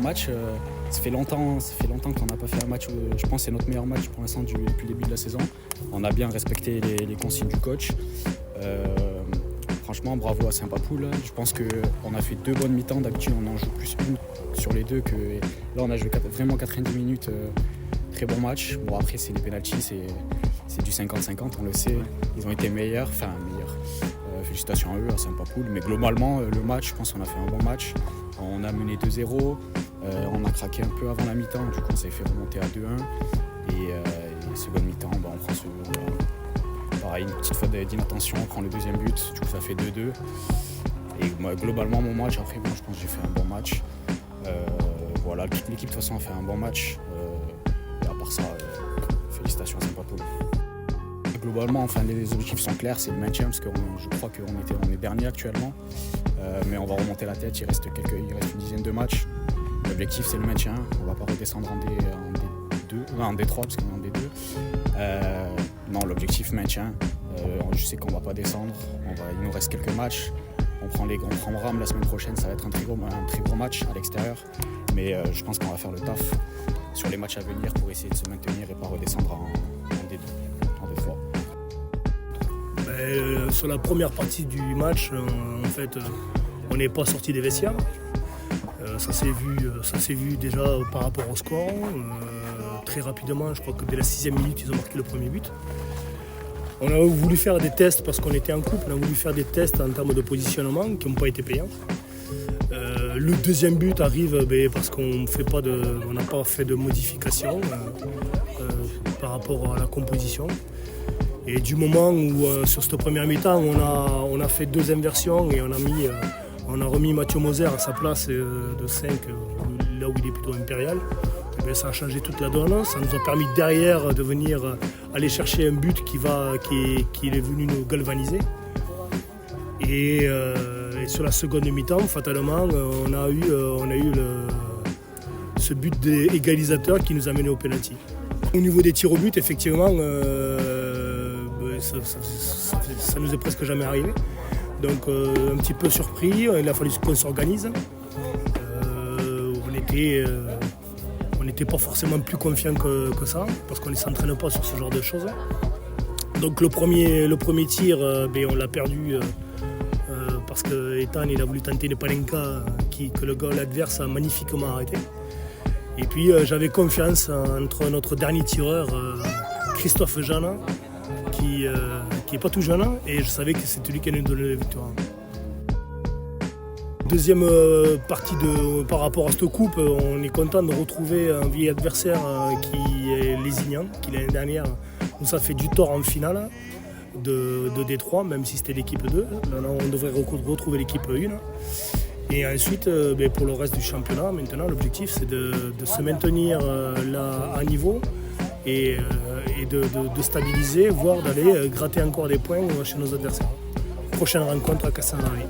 match. Ça fait longtemps qu'on n'a pas fait un match où je pense que c'est notre meilleur match pour l'instant depuis le début de la saison. On a bien respecté les consignes du coach. Franchement, bravo à Saint-Papoul. Je pense qu'on a fait 2 bonnes mi-temps. D'habitude, on en joue plus une sur les deux. Là, on a joué vraiment 90 minutes. Très bon match. Bon, après, c'est les pénaltys, c'est du 50-50, on le sait. Ils ont été meilleurs. Félicitations à eux, à Saint-Papoul. Mais globalement, le match, je pense qu'on a fait un bon match. On a mené 2-0. On a craqué un peu avant la mi-temps. Du coup, on s'est fait remonter à 2-1. Et seconde mi-temps, on prend pareil, une petite faute d'inattention, on prend le deuxième but, du coup ça fait 2-2. Et moi, globalement mon match, après je pense que j'ai fait un bon match. Voilà, l'équipe de toute façon a fait un bon match. Et à part ça, félicitations à Saint-Papoul. Globalement, les objectifs sont clairs, c'est le maintien, parce que je crois qu'on est dernier actuellement. Mais on va remonter la tête, il reste une dizaine de matchs. L'objectif c'est le maintien, on ne va pas redescendre en D3 parce qu'on est en D2. Non, l'objectif maintien. Je sais qu'on ne va pas descendre. Il nous reste quelques matchs. On prend Bram la semaine prochaine, ça va être un très gros match à l'extérieur. Mais je pense qu'on va faire le taf sur les matchs à venir pour essayer de se maintenir et pas redescendre en D3. Sur la première partie du match, on n'est pas sorti des vestiaires. Ça s'est vu déjà par rapport au score. Très rapidement, je crois que dès la 6e minute, ils ont marqué le premier but. On a voulu faire des tests parce qu'on était en couple, on a voulu faire des tests en termes de positionnement qui n'ont pas été payants. Le deuxième but arrive parce qu'on n'a pas fait de modification par rapport à la composition. Et du moment où sur cette première mi-temps, on a fait 2 inversions et on a remis Mathieu Moser à sa place de 5, là où il est plutôt impérial. Ça a changé toute la donne. Ça nous a permis derrière de venir aller chercher un but qui est venu nous galvaniser. Et sur la seconde mi-temps, fatalement, on a eu ce but égalisateur qui nous a mené au penalty. Au niveau des tirs au but, effectivement, ça nous est presque jamais arrivé. Donc un petit peu surpris, il a fallu qu'on s'organise. On n'était pas forcément plus confiant que ça, parce qu'on ne s'entraîne pas sur ce genre de choses. Donc le premier tir, on l'a perdu parce que Ethan il a voulu tenter une panenka que le goal adverse a magnifiquement arrêté. Et puis j'avais confiance entre notre dernier tireur, Christophe Jeannin, qui n'est pas tout jeune, et je savais que c'était lui qui allait nous donner la victoire. Deuxième partie par rapport à cette coupe, on est content de retrouver un vieil adversaire qui est Lézignan, qui l'année dernière nous a fait du tort en finale de D3, même si c'était l'équipe 2. Maintenant, on devrait retrouver l'équipe 1. Et ensuite, pour le reste du championnat, maintenant, l'objectif c'est de se maintenir là à niveau et de stabiliser, voire d'aller gratter encore des points chez nos adversaires. Prochaine rencontre à Castelnaudary.